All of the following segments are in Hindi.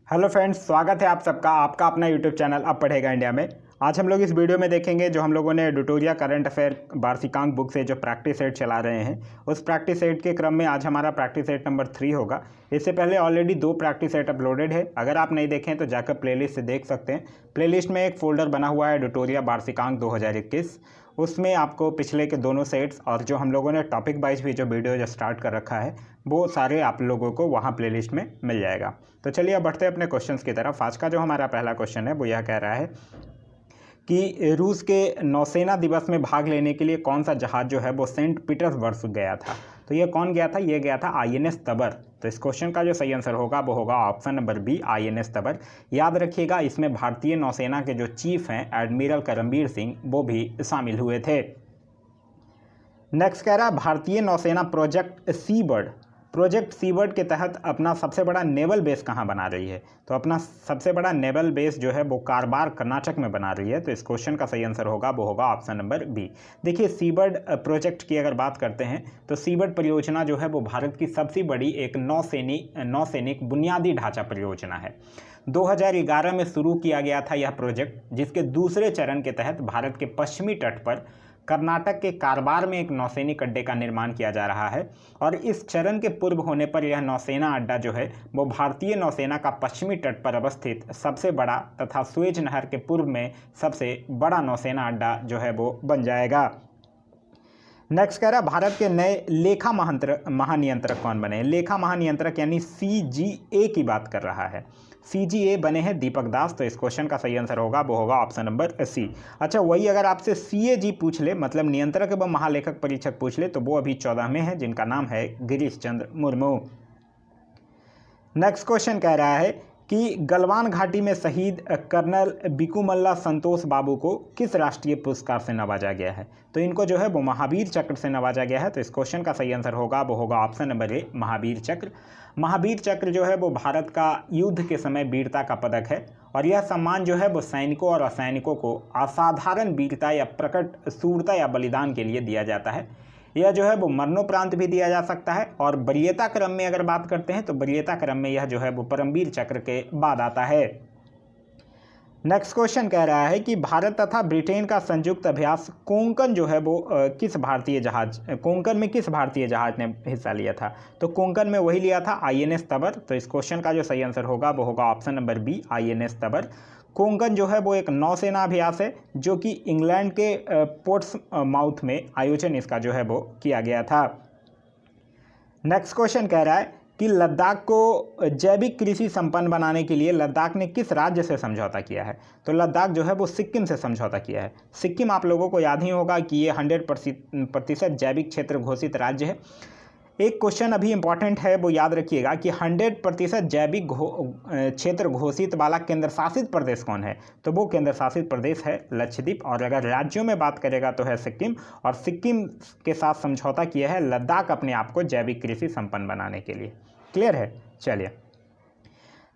हेलो फ्रेंड्स, स्वागत है आप सबका आपका अपना यूट्यूब चैनल अब पढ़ेगा इंडिया में। आज हम लोग इस वीडियो में देखेंगे जो हम लोगों ने ट्यूटोरियल करंट अफेयर वार्षिकांक बुक से जो प्रैक्टिस सेट चला रहे हैं, उस प्रैक्टिस सेट के क्रम में आज हमारा प्रैक्टिस सेट नंबर 3 होगा। इससे पहले ऑलरेडी 2 प्रैक्टिस सेट अपलोडेड है। अगर आप नहीं देखें तो जाकर प्लेलिस्ट से देख सकते हैं। प्लेलिस्ट में एक फोल्डर बना हुआ है ट्यूटोरियल वार्षिकांक 2021, उसमें आपको पिछले के दोनों सेट्स और जो हम लोगों ने टॉपिक वाइज भी जो वीडियो जो स्टार्ट कर रखा है वो सारे आप लोगों को वहाँ प्लेलिस्ट में मिल जाएगा। तो चलिए अब बढ़ते हैं अपने क्वेश्चंस की तरफ। आज का जो हमारा पहला क्वेश्चन है वो यह कह रहा है कि रूस के नौसेना दिवस में भाग लेने के लिए कौन सा जहाज जो है वो सेंट पीटर्सबर्ग गया था। तो ये कौन गया था? ये गया था INS तबर। तो इस क्वेश्चन का जो सही आंसर होगा वो होगा ऑप्शन नंबर बी, INS तबर। याद रखिएगा, इसमें भारतीय नौसेना के जो चीफ हैं एडमिरल करमबीर सिंह वो भी शामिल हुए थे। नेक्स्ट कह रहा है भारतीय नौसेना प्रोजेक्ट सी बर्ड के तहत अपना सबसे बड़ा नेवल बेस कहाँ बना रही है। तो अपना सबसे बड़ा नेवल बेस जो है वो कारवार कर्नाटक में बना रही है। तो इस क्वेश्चन का सही आंसर होगा वो होगा ऑप्शन नंबर बी। देखिए, सी बर्ड प्रोजेक्ट की अगर बात करते हैं तो सी बर्ड परियोजना जो है वो भारत की सबसे बड़ी एक नौसैनिक बुनियादी ढांचा परियोजना है। 2011 में शुरू किया गया था यह प्रोजेक्ट, जिसके दूसरे चरण के तहत भारत के पश्चिमी तट पर कर्नाटक के कारवार में एक नौसैनिक अड्डे का निर्माण किया जा रहा है। और इस चरण के पूर्व होने पर यह नौसेना अड्डा जो है वो भारतीय नौसेना का पश्चिमी तट पर अवस्थित सबसे बड़ा तथा सुएज नहर के पूर्व में सबसे बड़ा नौसेना अड्डा जो है वो बन जाएगा। नेक्स्ट कह रहा है भारत के नए लेखा महानियंत्रक कौन बने। लेखा महानियंत्रक यानी CGA की बात कर रहा है। CGA बने हैं दीपक दास। तो इस क्वेश्चन का सही आंसर होगा वो होगा ऑप्शन नंबर सी। अच्छा, वही अगर आपसे CAG पूछ ले, मतलब नियंत्रक एवं महालेखक परीक्षक पूछ ले, तो वो अभी 14 में है, जिनका नाम है गिरीश चंद्र मुर्मू। नेक्स्ट क्वेश्चन कह रहा है कि गलवान घाटी में शहीद कर्नल बिकुमल्ला संतोष बाबू को किस राष्ट्रीय पुरस्कार से नवाजा गया है। तो इनको जो है वो महावीर चक्र से नवाजा गया है। तो इस क्वेश्चन का सही आंसर होगा वो होगा ऑप्शन नंबर ए, महावीर चक्र। महावीर चक्र जो है वो भारत का युद्ध के समय वीरता का पदक है और यह सम्मान जो है वो सैनिकों और असैनिकों को असाधारण वीरता या प्रकट शूरता या बलिदान के लिए दिया जाता है। यह जो है वो मरणोपरांत भी दिया जा सकता है। और वरीयता क्रम में अगर बात करते हैं तो वरीयता क्रम में यह जो है वो परमवीर चक्र के बाद आता है। नेक्स्ट क्वेश्चन कह रहा है कि भारत तथा ब्रिटेन का संयुक्त अभ्यास कोंकण जो है वो कोंकण में किस भारतीय जहाज ने हिस्सा लिया था। तो कोंकण में वही लिया था INS तबर। तो इस क्वेश्चन का जो सही आंसर होगा वो होगा option number B, INS Tabar. Konkan जो है वो एक नौसेना अभ्यास है जो कि इंग्लैंड के पोर्ट्समाउथ में आयोजन इसका जो है वो किया गया था। नेक्स्ट क्वेश्चन कह रहा है कि लद्दाख को जैविक कृषि संपन्न बनाने के लिए लद्दाख ने किस राज्य से समझौता किया है। तो लद्दाख जो है वो सिक्किम से समझौता किया है। सिक्किम आप लोगों को याद ही होगा कि ये 100% जैविक क्षेत्र घोषित राज्य है। एक क्वेश्चन अभी इंपॉर्टेंट है, वो याद रखिएगा कि 100% जैविक क्षेत्र घोषित वाला केंद्र शासित प्रदेश कौन है। तो वो केंद्र शासित प्रदेश है लक्षद्वीप। और अगर राज्यों में बात करेगा तो है सिक्किम। और सिक्किम के साथ समझौता किया है लद्दाख अपने आप को जैविक कृषि संपन्न बनाने के लिए। क्लियर है? चलिए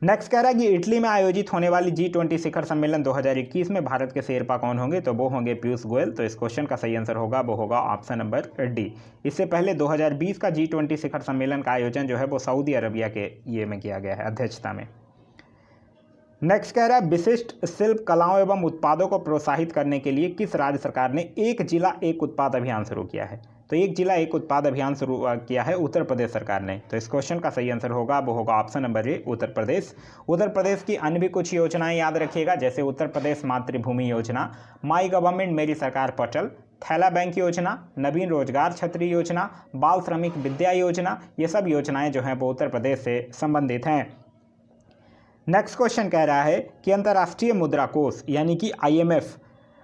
नेक्स्ट कह रहा है कि इटली में आयोजित होने वाली G20 शिखर सम्मेलन 2021 में भारत के शेरपा कौन होंगे। तो वो होंगे पीयूष गोयल। तो इस क्वेश्चन का सही आंसर होगा वो होगा ऑप्शन नंबर डी। इससे पहले 2020 का G20 शिखर सम्मेलन का आयोजन जो है वो सऊदी अरबिया के ये में किया गया है, अध्यक्षता में। नेक्स्ट कह रहा है विशिष्ट शिल्प कलाओं एवं उत्पादों को प्रोत्साहित करने के लिए किस राज्य सरकार ने एक जिला एक उत्पाद अभियान शुरू किया है। तो एक जिला एक उत्पाद अभियान शुरू किया है उत्तर प्रदेश सरकार ने। तो इस क्वेश्चन का सही आंसर होगा वो होगा option number A, Uttar Pradesh. Uttar Pradesh की अन्य भी कुछ योजनाएं याद रखिएगा, जैसे उत्तर प्रदेश मातृभूमि योजना, माई गवर्नमेंट मेरी सरकार पोर्टल, थैला बैंक योजना, नवीन रोजगार छतरी योजना, बाल श्रमिक विद्या योजना, ये सब योजनाएं जो हैं वो उत्तर प्रदेश से संबंधित हैं। नेक्स्ट क्वेश्चन कह रहा है कि अंतर्राष्ट्रीय मुद्रा कोष यानी कि IMF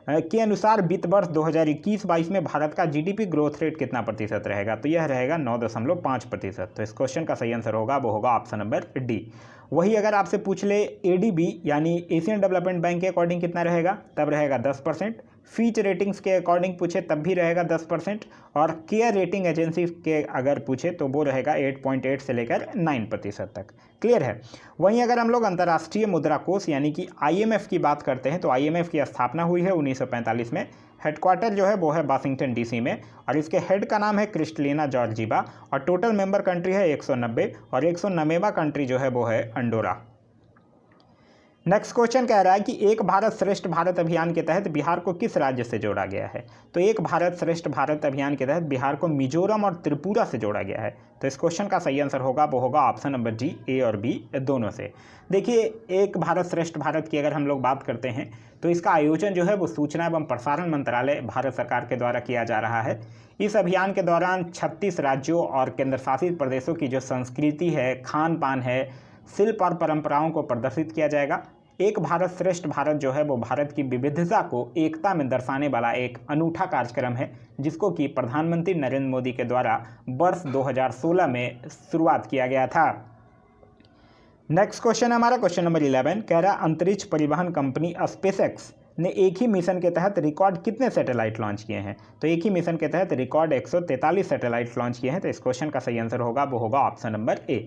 के अनुसार वित्त वर्ष 2021-22 में भारत का GDP ग्रोथ रेट कितना प्रतिशत रहेगा। तो यह रहेगा 9.5%। तो इस क्वेश्चन का सही आंसर होगा वो होगा ऑप्शन नंबर डी। वही अगर आपसे पूछ ले ADB यानी एशियन डेवलपमेंट बैंक के अकॉर्डिंग कितना रहेगा, तब रहेगा 10%। फीच रेटिंग्स के अकॉर्डिंग पूछे तब भी रहेगा 10%। और केयर रेटिंग एजेंसी के अगर पूछे तो वो रहेगा 8.8 से लेकर 9% तक। क्लियर है? वहीं अगर हम लोग अंतर्राष्ट्रीय मुद्रा कोष यानी कि IMF की बात करते हैं तो IMF की स्थापना हुई है 1945 में। हेडक्वार्टर जो है वो है वाशिंगटन DC में और इसके हेड का नाम है क्रिस्टलिना जॉर्जीवा और टोटल मेंबर कंट्री है 190 और 190वां कंट्री जो है वो है अंडोरा। नेक्स्ट क्वेश्चन कह रहा है कि एक भारत श्रेष्ठ भारत अभियान के तहत बिहार को किस राज्य से जोड़ा गया है। तो एक भारत श्रेष्ठ भारत अभियान के तहत बिहार को मिजोरम और त्रिपुरा से जोड़ा गया है। तो इस क्वेश्चन का सही आंसर होगा वो होगा ऑप्शन नंबर डी, ए और बी दोनों से। देखिए, एक भारत श्रेष्ठ भारत की अगर हम लोग बात करते हैं तो इसका आयोजन जो है वो सूचना एवं प्रसारण मंत्रालय भारत सरकार के द्वारा किया जा रहा है। इस अभियान के दौरान 36 राज्यों और केंद्र शासित प्रदेशों की जो संस्कृति है, खान पान है, शिल्प और परंपराओं को प्रदर्शित किया जाएगा। एक भारत श्रेष्ठ भारत जो है वो भारत की विविधता को एकता में दर्शाने वाला एक अनूठा कार्यक्रम है, जिसको कि प्रधानमंत्री नरेंद्र मोदी के द्वारा वर्ष 2016 में शुरुआत किया गया था। नेक्स्ट क्वेश्चन है हमारा क्वेश्चन नंबर 11, कह रहा अंतरिक्ष परिवहन कंपनी स्पेसएक्स ने एक ही मिशन के तहत रिकॉर्ड कितने सैटेलाइट लॉन्च किए हैं। तो एक ही मिशन के तहत रिकॉर्ड 143 सैटेलाइट लॉन्च किए हैं। तो इस क्वेश्चन का सही आंसर होगा वो होगा ऑप्शन नंबर ए।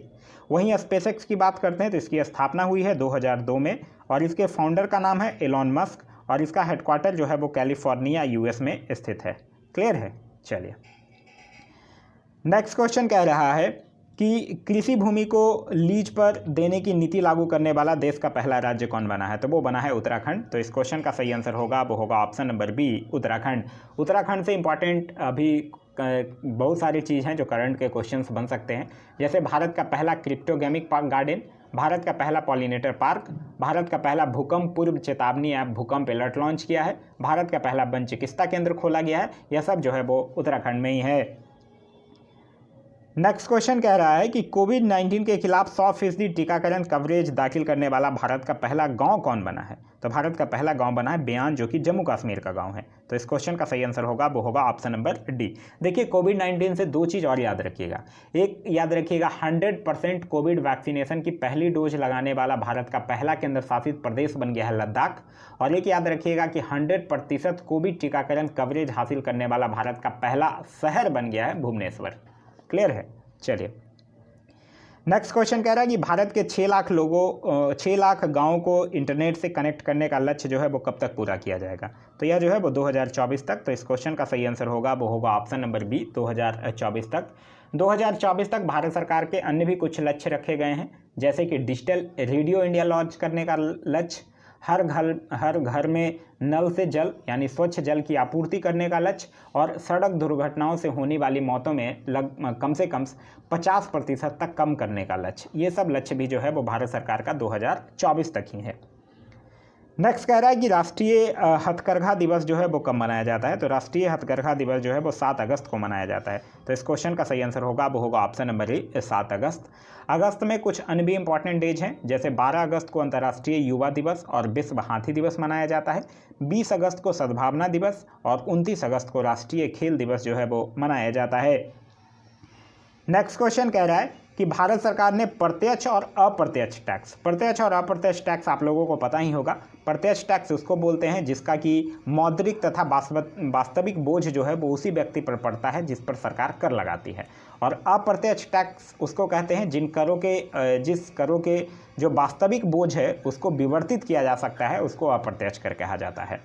वहीं स्पेसएक्स की बात करते हैं तो इसकी स्थापना हुई है 2002 में और इसके फाउंडर का नाम है एलॉन मस्क और इसका हेडक्वार्टर जो है वो कैलिफोर्निया यूएस में स्थित है। क्लियर है। चलिए, नेक्स्ट क्वेश्चन कह रहा है कि कृषि भूमि को लीज पर देने की नीति लागू करने वाला देश का पहला राज्य कौन बना है। तो वो बना है उत्तराखंड। तो इस क्वेश्चन का सही आंसर होगा वो होगा option number B, Uttarakhand. Uttarakhand से इंपॉर्टेंट अभी बहुत सारी चीज़ हैं जो करंट के क्वेश्चंस बन सकते हैं, जैसे भारत का पहला क्रिप्टोगेमिक गार्डन, भारत का पहला पॉलिनेटर पार्क, भारत का पहला भूकंप पूर्व चेतावनी ऐप भूकंप अलर्ट लॉन्च किया है, भारत का पहला वन चिकित्सा केंद्र खोला गया है। यह सब जो है वो उत्तराखंड में ही है। नेक्स्ट क्वेश्चन कह रहा है कि कोविड-19 के खिलाफ 100% टीकाकरण कवरेज दाखिल करने वाला भारत का पहला गांव कौन बना है। तो भारत का पहला गांव बना है बयान, जो कि जम्मू कश्मीर का गांव है। तो इस क्वेश्चन का सही आंसर होगा वो होगा ऑप्शन नंबर डी। देखिए, कोविड-19 से दो चीज़ और याद रखिएगा। एक याद रखिएगा, 100% कोविड वैक्सीनेशन की पहली डोज लगाने वाला भारत का पहला केंद्र शासित प्रदेश बन गया है लद्दाख। और एक याद रखिएगा कि 100% कोविड टीकाकरण कवरेज हासिल करने वाला भारत का पहला शहर बन गया है भुवनेश्वर। क्लियर है। चलिए, नेक्स्ट क्वेश्चन कह रहा है कि भारत के 6 लाख गांवों को इंटरनेट से कनेक्ट करने का लक्ष्य जो है वो कब तक पूरा किया जाएगा। तो यह जो है वो 2024 तक। तो इस क्वेश्चन का सही आंसर होगा वो होगा ऑप्शन नंबर बी, 2024 तक। 2024 तक भारत सरकार के अन्य भी कुछ लक्ष्य रखे गए हैं, जैसे कि डिजिटल रेडियो इंडिया लॉन्च करने का लक्ष्य, हर घर में नल से जल यानी स्वच्छ जल की आपूर्ति करने का लक्ष्य और सड़क दुर्घटनाओं से होने वाली मौतों में कम से कम 50% तक कम करने का लक्ष्य। ये सब लक्ष्य भी जो है वो भारत सरकार का 2024 तक ही है। नेक्स्ट कह रहा है कि राष्ट्रीय हथकरघा दिवस जो है वो कब मनाया जाता है। तो राष्ट्रीय हथकरघा दिवस जो है वो 7 अगस्त को मनाया जाता है। तो इस क्वेश्चन का सही आंसर होगा वो होगा ऑप्शन नंबर ए, 7 अगस्त। अगस्त में कुछ अन्य भी इंपॉर्टेंट डेज हैं, जैसे 12 अगस्त को अंतर्राष्ट्रीय युवा दिवस और विश्व हाथी दिवस मनाया जाता है, 20 अगस्त को सद्भावना दिवस और 29 अगस्त को राष्ट्रीय खेल दिवस जो है वो मनाया जाता है। नेक्स्ट क्वेश्चन कह रहा है कि भारत सरकार ने प्रत्यक्ष और अप्रत्यक्ष टैक्स आप लोगों को पता ही होगा। प्रत्यक्ष टैक्स उसको बोलते हैं जिसका कि मौद्रिक तथा वास्तविक बोझ जो है वो उसी व्यक्ति पर पड़ता है जिस पर सरकार कर लगाती है, और अप्रत्यक्ष टैक्स उसको कहते हैं जिस करों के जो वास्तविक बोझ है उसको विवर्तित किया जा सकता है, उसको अप्रत्यक्ष कर कहा जाता है।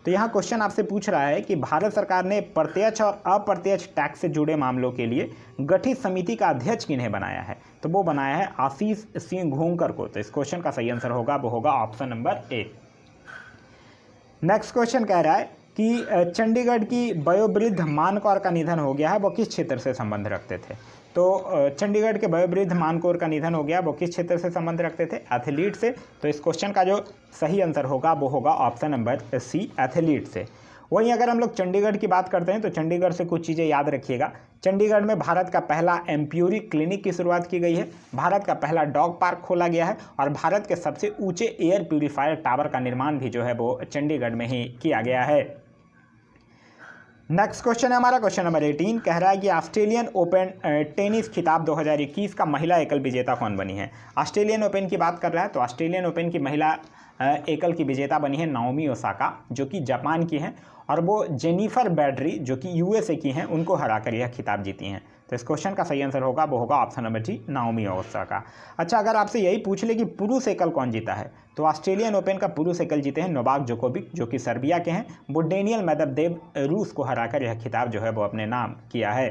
तो यहाँ क्वेश्चन आपसे पूछ रहा है कि भारत सरकार ने प्रत्यक्ष और अप्रत्यक्ष टैक्स से जुड़े मामलों के लिए गठित समिति का अध्यक्ष किन्हें बनाया है। तो वो बनाया है आशीष सिंह घोंकर को। तो इस क्वेश्चन का सही आंसर होगा वो होगा option number A. Next question कह रहा है कि चंडीगढ़ की वयोवृद्ध मानकौर का निधन हो गया है, वो किस क्षेत्र से संबंध रखते थे। तो चंडीगढ़ के वयोवृद्ध मानकौर का निधन हो गया, वो किस क्षेत्र से संबंध रखते थे, एथलीट से। तो इस क्वेश्चन का जो सही आंसर होगा वो होगा ऑप्शन नंबर सी, एथलीट से। वहीं अगर हम लोग चंडीगढ़ की बात करते हैं तो चंडीगढ़ से कुछ चीज़ें याद रखिएगा। चंडीगढ़ में भारत का पहला एम्प्यूरी क्लिनिक की शुरुआत की गई है, भारत का पहला डॉग पार्क खोला गया है और भारत के सबसे ऊंचे एयर प्यूरीफायर टावर का निर्माण भी जो है वो चंडीगढ़ में ही किया गया है। नेक्स्ट क्वेश्चन है हमारा क्वेश्चन नंबर 18, कह रहा है कि ऑस्ट्रेलियन ओपन टेनिस खिताब 2021 का महिला एकल विजेता कौन बनी है। ऑस्ट्रेलियन ओपन की बात कर रहा है तो ऑस्ट्रेलियन ओपन की महिला एकल की विजेता बनी है नाओमी ओसाका, जो कि जापान की हैं, और वो जेनिफर बैडरी जो कि यूएसए की हैं, उनको हराकर यह खिताब जीती हैं। तो इस क्वेश्चन का सही आंसर होगा वो होगा option number D, Naomi Osaka. अच्छा, अगर आपसे यही पूछ ले कि पुरुष एकल कौन जीता है, तो ऑस्ट्रेलियन ओपन का पुरुष एकल जीते हैं नोवाक जोकोविक, जो कि सर्बिया के हैं। वो डेनियल मेदवेदेव रूस को हराकर यह खिताब जो है वो अपने नाम किया है।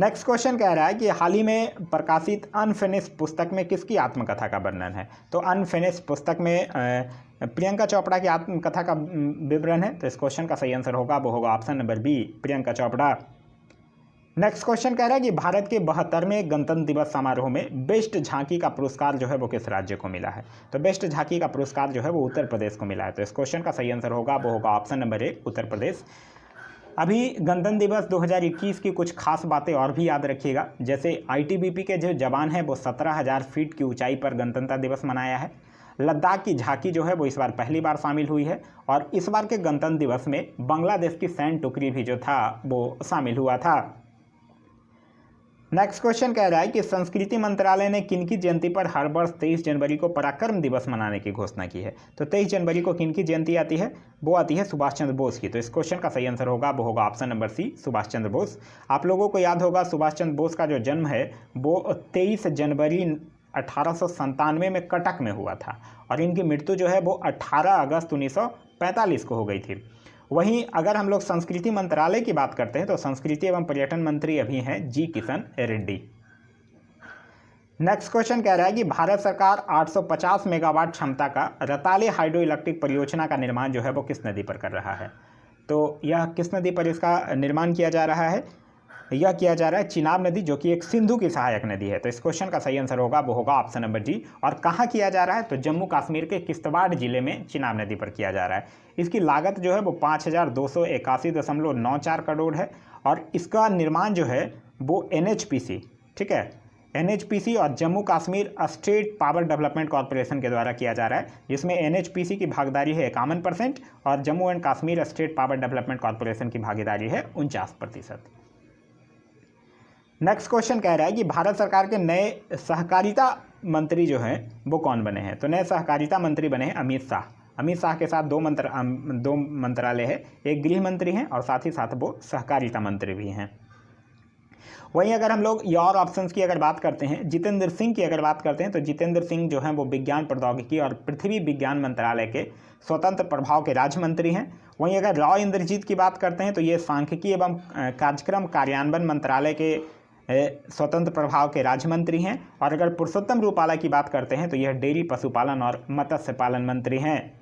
नेक्स्ट क्वेश्चन कह रहा है कि हाल ही में प्रकाशित अनफिनिश्ड पुस्तक में किसकी आत्मकथा का वर्णन है। तो अनफिनिश्ड पुस्तक में प्रियंका चोपड़ा की आत्मकथा का विवरण है। तो इस क्वेश्चन का सही आंसर होगा वो होगा option number B, Priyanka Chopra. Next question कह रहा है कि भारत के 72वें गणतंत्र दिवस समारोह में बेस्ट झांकी का पुरस्कार जो है वो किस राज्य को मिला है। तो बेस्ट झांकी का पुरस्कार जो है वो उत्तर प्रदेश को मिला है। तो इस क्वेश्चन का सही आंसर होगा वो होगा option number A, Uttar Pradesh. अभी गणतंत्र दिवस 2021 की कुछ खास बातें और भी याद रखिएगा। जैसे आईटीबीपी के जो जवान हैं वो 17,000 फीट की ऊंचाई पर गणतंत्र दिवस मनाया है। लद्दाख की झांकी जो है वो इस बार पहली बार शामिल हुई है और इस बार के गणतंत्र दिवस में बांग्लादेश की सैन्य टुकड़ी भी जो था वो शामिल हुआ था। नेक्स्ट क्वेश्चन कह रहा है कि संस्कृति मंत्रालय ने किनकी जयंती पर हर वर्ष 23 जनवरी को पराक्रम दिवस मनाने की घोषणा की है। तो 23 जनवरी को किनकी जयंती आती है, वो आती है सुभाष चंद्र बोस की। तो इस क्वेश्चन का सही आंसर होगा वो होगा ऑप्शन नंबर सी, सुभाष चंद्र बोस। आप लोगों को याद होगा सुभाष चंद्र बोस का जो जन्म है वो 23 जनवरी 1897 में कटक में हुआ था और इनकी मृत्यु जो है वो 18 अगस्त 1945 को हो गई थी। वहीं अगर हम लोग संस्कृति मंत्रालय की बात करते हैं तो संस्कृति एवं पर्यटन मंत्री अभी हैं जी किशन रेड्डी। नेक्स्ट क्वेश्चन कह रहा है कि भारत सरकार 850 मेगावाट क्षमता का रताले हाइड्रो इलेक्ट्रिक परियोजना का निर्माण जो है वो किस नदी पर कर रहा है। तो यह किस नदी पर इसका निर्माण किया जा रहा है, यह किया जा रहा है चिनाब नदी, जो कि एक सिंधु की सहायक नदी है। तो इस क्वेश्चन का सही आंसर होगा वो होगा ऑप्शन नंबर जी। और कहाँ किया जा रहा है, तो जम्मू कश्मीर के किश्तवाड़ जिले में चिनाब नदी पर किया जा रहा है। इसकी लागत जो है वो 5,281.94 करोड़ है और इसका निर्माण जो है वो NHPC, ठीक है, NHPC और Jammu Kashmir state power development corporation के द्वारा किया जा रहा है, जिसमें NHPC की भागीदारी है 51% और Jammu and Kashmir state power development corporation की भागीदारी है 49%। नेक्स्ट क्वेश्चन कह रहा है कि भारत सरकार के नए सहकारिता मंत्री जो हैं वो कौन बने हैं। तो नए सहकारिता मंत्री बने हैं अमित शाह। अमित शाह के साथ दो मंत्रालय है, एक गृह मंत्री हैं और साथ ही साथ वो सहकारिता मंत्री भी हैं। वहीं अगर हम लोग और ऑप्शंस की अगर बात करते हैं, जितेंद्र सिंह की अगर बात करते हैं तो जितेंद्र सिंह जो हैं वो विज्ञान प्रौद्योगिकी और पृथ्वी विज्ञान मंत्रालय के स्वतंत्र प्रभाव के राज्य मंत्री हैं। वहीं अगर राव इंद्रजीत की बात करते हैं तो ये सांख्यिकी एवं कार्यक्रम कार्यान्वयन मंत्रालय के स्वतंत्र प्रभाव के राज्य मंत्री हैं। और अगर पुरुषोत्तम रूपाला की बात करते हैं तो यह डेयरी पशुपालन और मत्स्य पालन मंत्री हैं।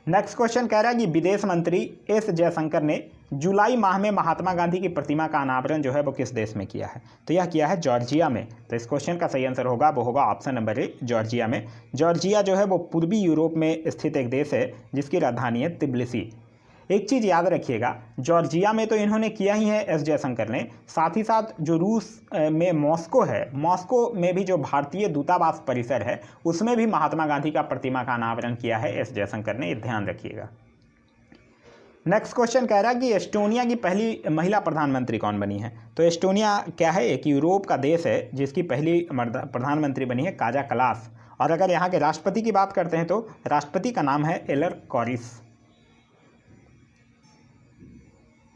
नेक्स्ट क्वेश्चन कह रहा है कि विदेश मंत्री एस जयशंकर ने जुलाई माह में महात्मा गांधी की प्रतिमा का अनावरण जो है वो किस देश में किया है। तो यह किया है जॉर्जिया में। तो इस क्वेश्चन का सही आंसर होगा वो होगा ऑप्शन नंबर ए, जॉर्जिया में। जॉर्जिया जो है वो पूर्वी यूरोप में स्थित एक देश है जिसकी राजधानी है तिब्लिसी। एक चीज़ याद रखिएगा, जॉर्जिया में तो इन्होंने किया ही है एस जयशंकर ने, साथ ही साथ जो रूस में मॉस्को है, मॉस्को में भी जो भारतीय दूतावास परिसर है उसमें भी महात्मा गांधी का प्रतिमा का अनावरण किया है एस जयशंकर ने, ध्यान रखिएगा। नेक्स्ट क्वेश्चन कह रहा है कि एस्टोनिया की पहली महिला प्रधानमंत्री कौन बनी है। तो एस्टोनिया क्या है, एक यूरोप का देश है जिसकी पहली प्रधानमंत्री बनी है काजा कलास। और अगर यहाँ के राष्ट्रपति की बात करते हैं तो राष्ट्रपति का नाम है एलर कॉरिस।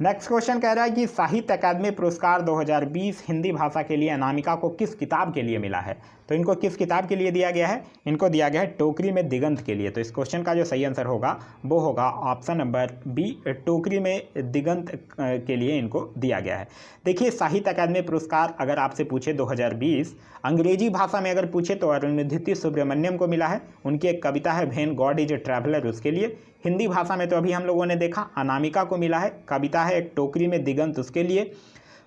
नेक्स्ट क्वेश्चन कह रहा है कि साहित्य अकादमी पुरस्कार 2020 हिंदी भाषा के लिए अनामिका को किस किताब के लिए मिला है। तो इनको किस किताब के लिए दिया गया है, इनको दिया गया है टोकरी में दिगंत के लिए। तो इस क्वेश्चन का जो सही आंसर होगा वो होगा ऑप्शन नंबर बी, टोकरी में दिगंत के लिए इनको दिया गया है। देखिए साहित्य अकादमी पुरस्कार अगर आपसे पूछे 2020 अंग्रेजी भाषा में अगर पूछे तो अरुंधति सुब्रमण्यम को मिला है, उनकी एक कविता है when God is a traveller, उसके लिए। हिंदी भाषा में तो अभी हम लोगों ने देखा अनामिका को मिला है, कविता है एक टोकरी में दिगंत, उसके लिए।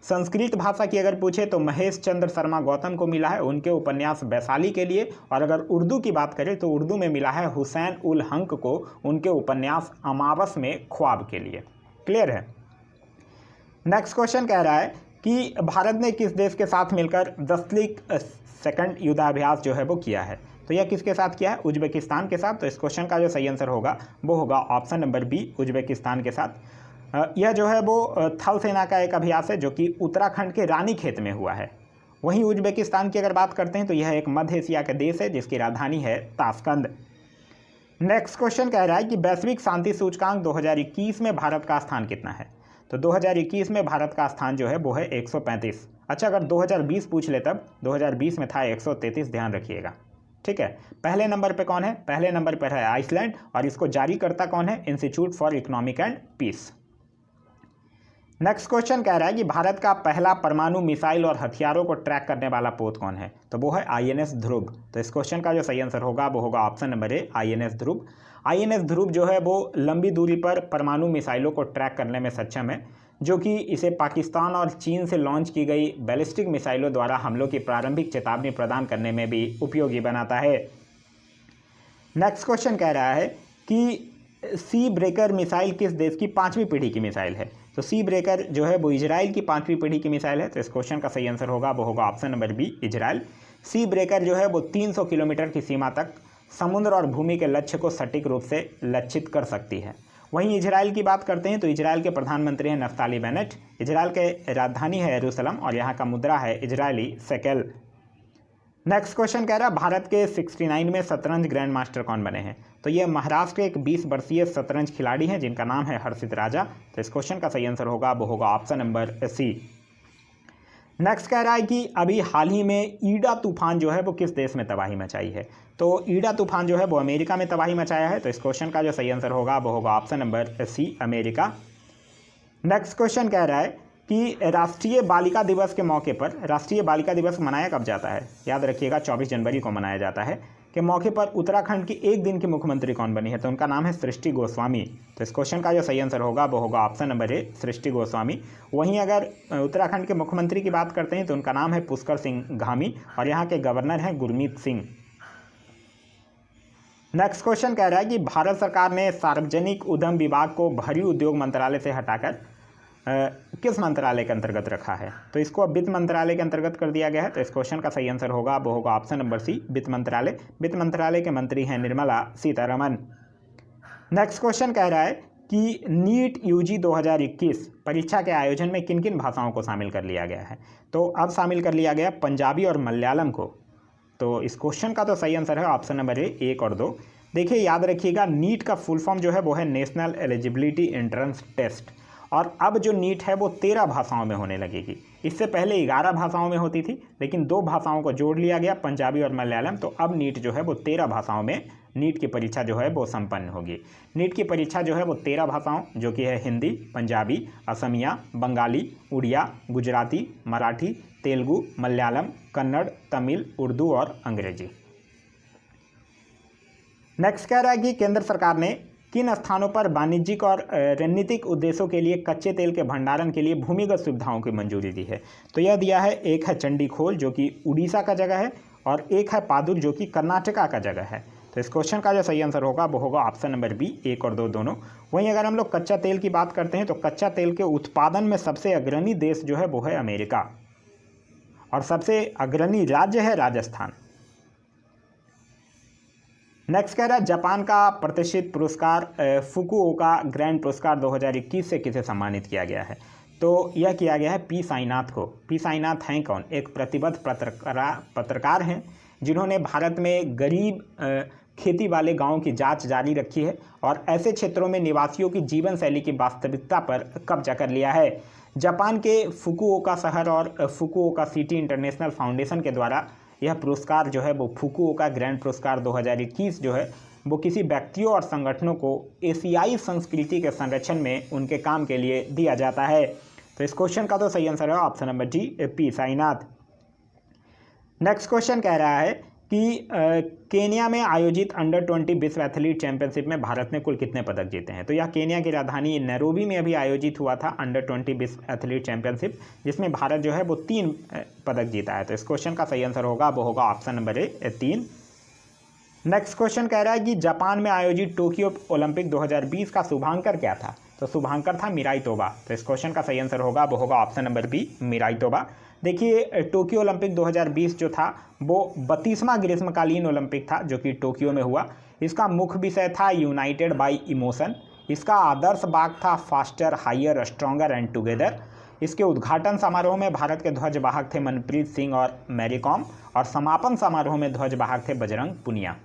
संस्कृत भाषा की अगर पूछे तो महेश चंद्र शर्मा गौतम को मिला है उनके उपन्यास वैशाली के लिए। और अगर उर्दू की बात करें तो उर्दू में मिला है हुसैन उल हक को उनके उपन्यास अमावस में ख्वाब के लिए। क्लियर है। नेक्स्ट क्वेश्चन कह रहा है कि भारत ने किस देश के साथ मिलकर दस्तलिक सेकंड युद्धाभ्यास जो है वो किया है। तो यह किसके साथ किया है, उज्बेकिस्तान के साथ। तो इस क्वेश्चन का जो सही आंसर होगा वो होगा ऑप्शन नंबर बी, उज्बेकिस्तान के साथ। यह जो है वो थल सेना का एक अभ्यास है जो कि उत्तराखंड के रानीखेत में हुआ है। वहीं उज्बेकिस्तान की अगर बात करते हैं तो यह एक मध्य एशिया का देश है जिसकी राजधानी है ताशकंद। नेक्स्ट क्वेश्चन कह रहा है कि वैश्विक शांति सूचकांक 2021 में भारत का स्थान कितना है। तो 2021 में भारत का स्थान जो है वो है 135। अच्छा, अगर 2020 पूछ ले तब 2020 में था 133, ध्यान रखिएगा। ठीक है। पहले नंबर पे कौन है, पहले नंबर पर है आइसलैंड और इसको जारी करता कौन है, institute for economic and peace. Next question कह रहा है कि भारत का पहला परमाणु मिसाइल और हथियारों को ट्रैक करने वाला पोत कौन है? तो वो है INS ध्रुव। तो इस क्वेश्चन का जो सही आंसर होगा वो होगा option number A, INS Dhruv. INS ध्रुव जो है वो लंबी दूरी पर परमाणु मिसाइलों को ट्रैक करने में सक्षम है, जो कि इसे पाकिस्तान और चीन से लॉन्च की गई बैलिस्टिक मिसाइलों द्वारा हमलों की प्रारंभिक चेतावनी प्रदान करने में भी उपयोगी बनाता है। नेक्स्ट क्वेश्चन कह रहा है कि सी ब्रेकर मिसाइल किस देश की 5वीं पीढ़ी की मिसाइल है? तो सी ब्रेकर जो है वो इजराइल की 5वीं पीढ़ी की मिसाइल है। तो इस क्वेश्चन का सही आंसर होगा वो होगा ऑप्शन नंबर बी, इजराइल। सी ब्रेकर जो है वो 300 किलोमीटर की सीमा तक समुद्र और भूमि के लक्ष्य को सटीक रूप से लक्षित कर सकती है। वहीं इजराइल की बात करते हैं तो इजराइल के प्रधानमंत्री हैं नफ्ताली बेनेट। इजराइल के राजधानी है यरूशलेम और यहाँ का मुद्रा है इजरायली शेकेल। नेक्स्ट क्वेश्चन कह रहा है भारत के 69 में शतरंज ग्रैंड मास्टर कौन बने हैं? तो ये महाराष्ट्र के एक 20 वर्षीय शतरंज खिलाड़ी हैं जिनका नाम है हर्षित राजा। तो इस क्वेश्चन का सही आंसर होगा वो होगा ऑप्शन नंबर सी। नेक्स्ट कह रहा है कि अभी हाल ही में ईडा तूफान जो है वो किस देश में तबाही मचाई है? तो ईडा तूफान जो है वो अमेरिका में तबाही मचाया है। तो इस क्वेश्चन का जो सही आंसर होगा वो होगा option number C, America. Next question कह रहा है कि राष्ट्रीय बालिका दिवस के मौके पर, राष्ट्रीय बालिका दिवस मनाया कब जाता है? याद रखिएगा 24 जनवरी को मनाया जाता है। के मौके पर उत्तराखंड की एक दिन की मुख्यमंत्री कौन बनी है? तो उनका नाम है सृष्टि गोस्वामी। तो इस क्वेश्चन का जो सही आंसर होगा वो होगा ऑप्शन नंबर ए, सृष्टि गोस्वामी। वहीं अगर उत्तराखंड के मुख्यमंत्री की बात करते हैं तो उनका नाम है पुष्कर सिंह धामी और यहाँ के गवर्नर हैं गुरमीत सिंह। नेक्स्ट क्वेश्चन कह रहा है कि भारत सरकार ने सार्वजनिक उद्यम विभाग को भारी उद्योग मंत्रालय से हटाकर किस मंत्रालय के अंतर्गत रखा है? तो इसको अब वित्त मंत्रालय के अंतर्गत कर दिया गया है। तो इस क्वेश्चन का सही आंसर होगा वो होगा ऑप्शन नंबर सी, वित्त मंत्रालय। वित्त मंत्रालय के मंत्री हैं निर्मला सीतारमन। नेक्स्ट क्वेश्चन कह रहा है कि नीट यूजी 2021 परीक्षा के आयोजन में किन किन भाषाओं को शामिल कर लिया गया है? तो अब शामिल कर लिया गया पंजाबी और मलयालम को। तो इस क्वेश्चन का तो सही आंसर है ऑप्शन नंबर ए, 1 और 2। देखिए याद रखिएगा नीट का फुल फॉर्म जो है वो है नेशनल एलिजिबिलिटी एंट्रेंस टेस्ट और अब जो नीट है वो 13 भाषाओं में होने लगेगी। इससे पहले 11 भाषाओं में होती थी लेकिन 2 भाषाओं को जोड़ लिया गया, पंजाबी और मलयालम। तो अब नीट जो है वो 13 भाषाओं में नीट की परीक्षा जो है वो संपन्न होगी। नीट की परीक्षा जो है वो 13 भाषाओं जो कि है हिंदी, पंजाबी, असमिया, बंगाली, उड़िया, गुजराती, मराठी, तेलुगु, मलयालम, कन्नड़, तमिल, उर्दू और अंग्रेजी। नेक्स्ट कह रहा है कि केंद्र सरकार ने किन स्थानों पर वाणिज्यिक और रणनीतिक उद्देश्यों के लिए कच्चे तेल के भंडारण के लिए भूमिगत सुविधाओं की मंजूरी दी है? तो यह दिया है, एक है चंडीखोल जो कि उड़ीसा का जगह है और एक है पादुर जो कि कर्नाटका का जगह है। तो इस क्वेश्चन का जो सही आंसर होगा वो होगा ऑप्शन नंबर बी, 1 और 2 दोनों। वहीं अगर हम लोग कच्चा तेल की बात करते हैं तो कच्चा तेल के उत्पादन में सबसे अग्रणी देश जो है वो है अमेरिका और सबसे अग्रणी राज्य है राजस्थान। नेक्स्ट कह रहा है जापान का प्रतिष्ठित पुरस्कार फुकुओका ग्रैंड पुरस्कार 2021 से किसे सम्मानित किया गया है? तो यह किया गया है पी साईनाथ को। पी साईनाथ हैं कौन? एक प्रतिबद्ध पत्रकार हैं जिन्होंने भारत में गरीब खेती वाले गांवों की जांच जारी रखी है और ऐसे क्षेत्रों में निवासियों की जीवन शैली की वास्तविकता पर कब्जा कर लिया है। जापान के फुकुओका शहर और फुकुओका सिटी इंटरनेशनल फाउंडेशन के द्वारा यह पुरस्कार जो है वो फुकुओका ग्रैंड पुरस्कार 2021 जो है वो किसी व्यक्तियों और संगठनों को एशियाई संस्कृति के संरक्षण में उनके काम के लिए दिया जाता है। तो इस क्वेश्चन का तो सही आंसर है option number D, P Sainath. Next question कह रहा है कि केन्या में आयोजित अंडर 20 विश्व एथलीट चैंपियनशिप में भारत ने कुल कितने पदक जीते हैं? तो यह केन्या की राजधानी नैरोबी में अभी आयोजित हुआ था अंडर 20 विश्व एथलीट चैंपियनशिप, जिसमें भारत जो है वो 3 पदक जीता है। तो इस क्वेश्चन का सही आंसर होगा वो होगा option number A, 3। Next question कह रहा है कि जापान में आयोजित टोक्यो ओलंपिक 2020 का शुभांकर क्या था? तो शुभांकर था मिराई तोबा। तो इस क्वेश्चन का सही आंसर होगा वो होगा ऑप्शन नंबर बी, मिराई तोबा। देखिए टोक्यो ओलंपिक 2020 जो था वो 32वां ग्रीष्मकालीन ओलंपिक था जो कि टोक्यो में हुआ। इसका मुख्य विषय था यूनाइटेड बाय इमोशन। इसका आदर्श वाक्य था faster, higher, stronger and together. इसके उद्घाटन समारोह में भारत के ध्वजवाहक थे मनप्रीत सिंह और मैरी कॉम और समापन समारोह में ध्वजवाहक थे बजरंग पुनिया।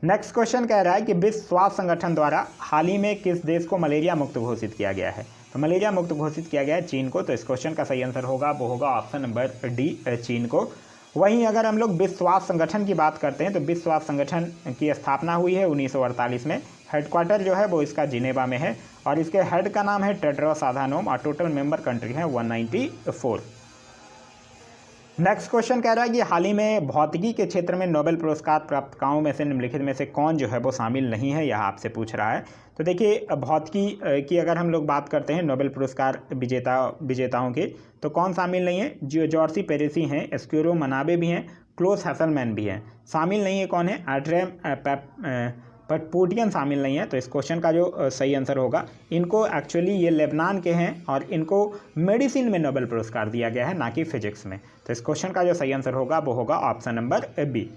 नेक्स्ट क्वेश्चन कह रहा है कि विश्व स्वास्थ्य संगठन द्वारा हाल ही में किस देश को मलेरिया मुक्त घोषित किया गया है? तो मलेरिया मुक्त घोषित किया गया है चीन को। तो इस क्वेश्चन का सही आंसर होगा वो होगा ऑप्शन नंबर डी, चीन को। वहीं अगर हम लोग विश्व स्वास्थ्य संगठन की बात करते हैं तो विश्व स्वास्थ्य संगठन की स्थापना हुई है 1948 में। हेडक्वार्टर जो है वो इसका जिनेवा में है और इसके हेड का नाम है टेड्रोस अधानोम और टोटल मेंबर कंट्री है 194। नेक्स्ट क्वेश्चन कह रहा है कि हाल ही में भौतिकी के क्षेत्र में नोबेल पुरस्कार प्राप्तकाओं में से निम्नलिखित में से कौन जो है वो शामिल नहीं है, यह आपसे पूछ रहा है। तो देखिए भौतिकी की अगर हम लोग बात करते हैं नोबेल पुरस्कार विजेताओं के, तो कौन शामिल नहीं है? जॉर्सी पेरेसी हैं, एस्क्यूरो मनाबे भी हैं, क्लोस हैसलमैन भी हैं। शामिल नहीं है कौन है? एड्रेम पटपोटियन शामिल नहीं है। तो इस क्वेश्चन का जो सही आंसर होगा, इनको एक्चुअली ये लेबनान के हैं और इनको मेडिसिन में नोबेल पुरस्कार दिया गया है, ना कि फिजिक्स में। तो इस क्वेश्चन का जो सही आंसर होगा वो होगा option number B.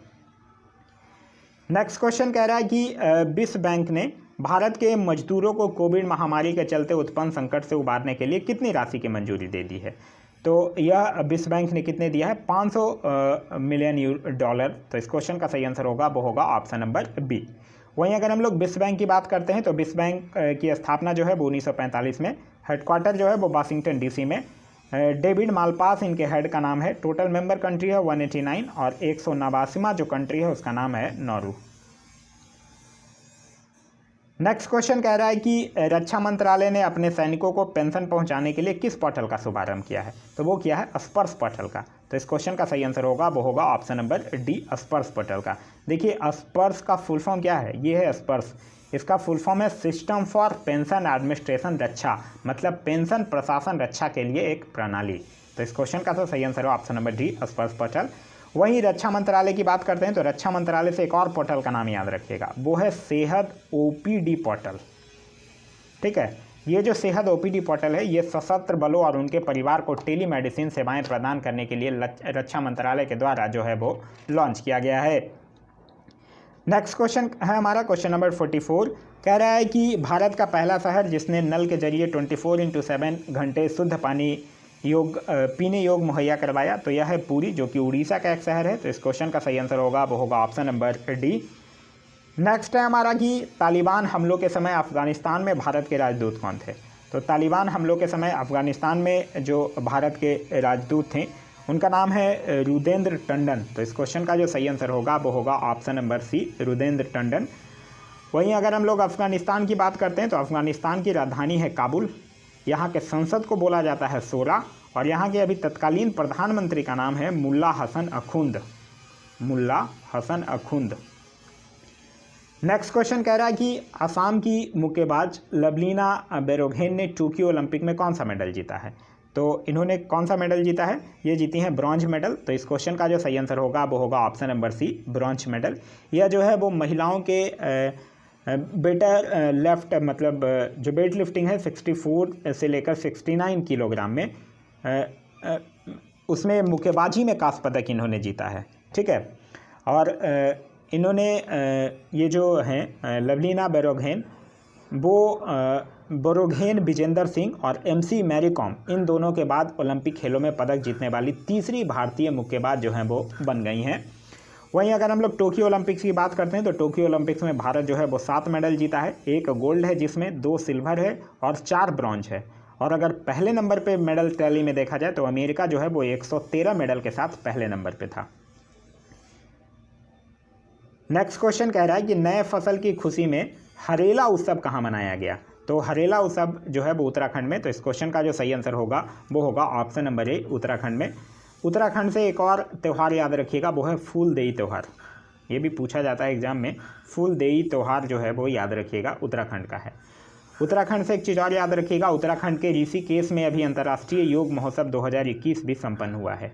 Next question कह रहा है कि विश्व बैंक ने भारत के मजदूरों को कोविड महामारी के चलते उत्पन्न संकट से उबारने के लिए कितनी राशि की मंजूरी दे दी है? तो यह विश्व बैंक ने कितने दिया है? 500 मिलियन डॉलर। तो इस क्वेश्चन का सही आंसर होगा वो होगा ऑप्शन नंबर बी। वहीं अगर हम लोग विश्व बैंक की बात करते हैं तो विश्व बैंक की स्थापना जो है वो 1945 में, हेडक्वार्टर जो है वो वाशिंगटन डीसी में, डेविड मालपास इनके हेड का नाम है, टोटल मेंबर कंट्री है 189 और 189वां जो कंट्री है उसका नाम है नॉर्वे। नेक्स्ट क्वेश्चन कह रहा है कि रक्षा मंत्रालय ने अपने सैनिकों को पेंशन पहुंचाने के लिए किस पोर्टल का शुभारंभ किया है? तो वो किया है स्पर्श पोर्टल का। तो इस क्वेश्चन का सही आंसर होगा वो होगा ऑप्शन नंबर डी, स्पर्श पोर्टल का। देखिए स्पर्श का फुल फॉर्म क्या है? ये है स्पर्श, इसका फुल फॉर्म है सिस्टम फॉर पेंशन एडमिनिस्ट्रेशन रक्षा, मतलब पेंशन प्रशासन रक्षा के लिए एक प्रणाली। तो इस क्वेश्चन का तो सही आंसर है ऑप्शन नंबर डी, स्पर्श पोर्टल। वहीं रक्षा मंत्रालय की बात करते हैं तो रक्षा मंत्रालय से एक और पोर्टल का नाम याद रखिएगा, वो है सेहत ओपीडी पोर्टल। ठीक है, ये जो सेहत ओपीडी पोर्टल है ये सशस्त्र बलों और उनके परिवार को टेली मेडिसिन सेवाएं प्रदान करने के लिए रक्षा मंत्रालय के द्वारा जो है वो लॉन्च किया गया है। नेक्स्ट क्वेश्चन है हमारा क्वेश्चन नंबर 44, कह रहा है कि भारत का पहला शहर जिसने नल के जरिए 24/7 घंटे शुद्ध पानी पीने योग मुहैया करवाया, तो यह है पुरी, जो कि उड़ीसा का एक शहर है। तो इस क्वेश्चन का सही आंसर होगा वो होगा ऑप्शन नंबर डी। नेक्स्ट है हमारा कि तालिबान हमलों के समय अफगानिस्तान में भारत के राजदूत कौन थे? तो तालिबान हमलों के समय अफगानिस्तान में जो भारत के राजदूत थे उनका नाम है रुदेंद्र टंडन। तो इस क्वेश्चन का जो सही आंसर होगा वो होगा ऑप्शन नंबर सी, रुदेंद्र टंडन। वहीं अगर हम लोग अफगानिस्तान की बात करते हैं तो अफगानिस्तान की राजधानी है काबुल, यहाँ के संसद को बोला जाता है शोरा और यहाँ के अभी तत्कालीन प्रधानमंत्री का नाम है मुल्ला हसन अखुंद, मुल्ला हसन अखुंद। नेक्स्ट क्वेश्चन कह रहा है कि असम की मुक्केबाज लवलीना बोरगोहेन ने टोक्यो ओलंपिक में कौन सा मेडल जीता है? तो इन्होंने कौन सा मेडल जीता है? ये जीती हैं ब्रॉन्ज मेडल। तो इस क्वेश्चन का जो सही आंसर होगा वो होगा option number C, bronze medal. यह जो है वो महिलाओं के बेटर लेफ्ट मतलब जो वेट लिफ्टिंग है 64 से लेकर 69 किलोग्राम में, उसमें मुक्केबाजी में कांस्य पदक इन्होंने जीता है। ठीक है, और इन्होंने ये जो हैं लवलीना बोरगोहेन, वो बोरगोहेन विजेंदर सिंह और MC मैरी कॉम, इन दोनों के बाद ओलंपिक खेलों में पदक जीतने वाली तीसरी भारतीय मुक्केबाज जो हैं वो बन गई हैं। वहीं अगर हम लोग टोक्यो ओलंपिक्स की बात करते हैं तो टोक्यो ओलंपिक्स में भारत जो है वो 7 मेडल जीता है, 1 गोल्ड है जिसमें 2 सिल्वर है और 4 ब्रॉन्ज है। और अगर पहले नंबर पे मेडल टैली में देखा जाए तो अमेरिका जो है वो 113 मेडल के साथ पहले नंबर पे था। नेक्स्ट क्वेश्चन कह रहा है कि नए फसल की खुशी में हरेला उत्सव कहाँ मनाया गया? तो हरेला उत्सव जो है वो उत्तराखंड में। तो इस क्वेश्चन का जो सही आंसर होगा वो होगा ऑप्शन नंबर ए, उत्तराखंड में। उत्तराखंड से एक और त्यौहार याद रखिएगा, वो है फूलदेई त्यौहार। ये भी पूछा जाता है एग्जाम में, फूलदेई त्यौहार जो है वो याद रखिएगा उत्तराखंड का है। उत्तराखंड से एक चीज़ और याद रखिएगा, उत्तराखंड के ऋषिकेश में अभी अंतर्राष्ट्रीय योग महोत्सव 2021 भी संपन्न हुआ है।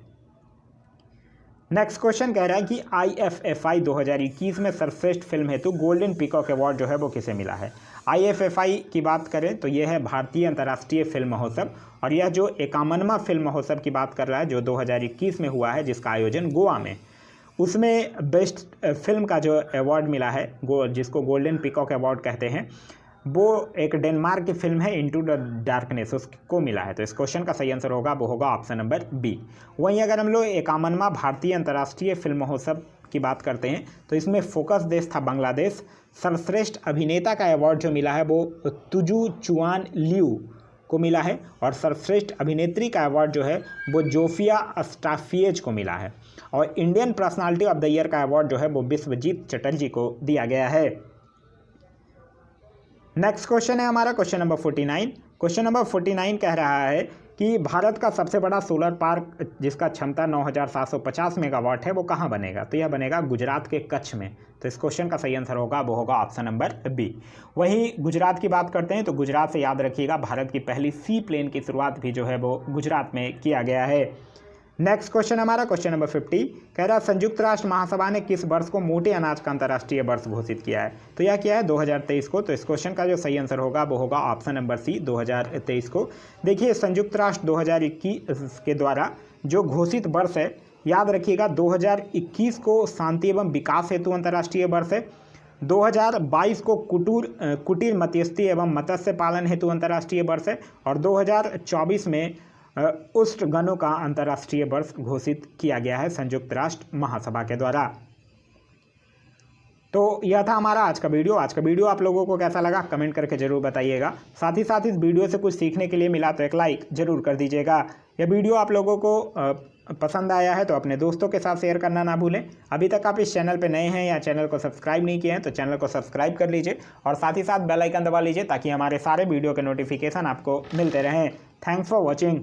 नेक्स्ट क्वेश्चन कह रहा है कि IFFI 2021 में सर्वश्रेष्ठ फिल्म हेतु गोल्डन पीकॉक अवार्ड जो है वो किसे मिला है? IFFI की बात करें तो यह है भारतीय अंतर्राष्ट्रीय फिल्म महोत्सव और यह जो 51वां फिल्म महोत्सव की बात कर रहा है जो 2021 में हुआ है, जिसका आयोजन गोवा में, उसमें बेस्ट फिल्म का जो अवार्ड मिला है जिसको गोल्डन पीकॉक अवार्ड कहते हैं, वो एक डेनमार्क की फिल्म है इनटू द डार्कनेस, उसको मिला है। तो इस क्वेश्चन का सही आंसर होगा वो होगा ऑप्शन नंबर बी। वहीं अगर हम लोग 51वां भारतीय अंतर्राष्ट्रीय फिल्म महोत्सव की बात करते हैं तो इसमें फोकस देश था बांग्लादेश। सर्वश्रेष्ठ अभिनेता का अवार्ड जो मिला है वो तुजू चुआन लियू को मिला है और सर्वश्रेष्ठ अभिनेत्री का अवार्ड जो है वो जोफिया अस्टाफिएज को मिला है और Indian personality of the year का अवार्ड जो है वो विश्वजीत चटर्जी को दिया गया है। नेक्स्ट क्वेश्चन है हमारा क्वेश्चन नंबर 49। क्वेश्चन नंबर 49 कह रहा है कि भारत का सबसे बड़ा सोलर पार्क जिसका क्षमता 9750 मेगावाट है वो कहाँ बनेगा? तो यह बनेगा गुजरात के कच्छ में। तो इस क्वेश्चन का सही आंसर होगा वो होगा ऑप्शन नंबर बी। वहीं गुजरात की बात करते हैं तो गुजरात से याद रखिएगा भारत की पहली सी प्लेन की शुरुआत भी जो है वो गुजरात में किया गया है। नेक्स्ट क्वेश्चन हमारा क्वेश्चन नंबर 50 कह रहा है संयुक्त राष्ट्र महासभा ने किस वर्ष को मोटे अनाज का अंतर्राष्ट्रीय वर्ष घोषित किया है? तो यह किया है 2023 को। तो इस क्वेश्चन का जो सही आंसर होगा वो होगा ऑप्शन नंबर सी 2023 को। देखिए संयुक्त राष्ट्र 2021 के द्वारा जो घोषित वर्ष है, याद रखिएगा 2021 को शांति एवं विकास हेतु अंतर्राष्ट्रीय वर्ष है, 2022 को कुटीर मत्स्यिकी एवं मत्स्य पालन हेतु अंतर्राष्ट्रीय वर्ष है और 2024 में उष्णगणों का अंतर्राष्ट्रीय वर्ष घोषित किया गया है संयुक्त राष्ट्र महासभा के द्वारा। तो यह था हमारा आज का वीडियो। आज का वीडियो आप लोगों को कैसा लगा कमेंट करके जरूर बताइएगा। साथ ही साथ इस वीडियो से कुछ सीखने के लिए मिला तो एक लाइक जरूर कर दीजिएगा। यह वीडियो आप लोगों को पसंद आया है तो अपने दोस्तों के साथ शेयर करना ना भूलें। अभी तक आप इस चैनल पर नए हैं या चैनल को सब्सक्राइब नहीं किए हैं तो चैनल को सब्सक्राइब कर लीजिए और साथ ही साथ बेल आइकन दबा लीजिए ताकि हमारे सारे वीडियो के नोटिफिकेशन आपको मिलते रहें। Thanks for watching.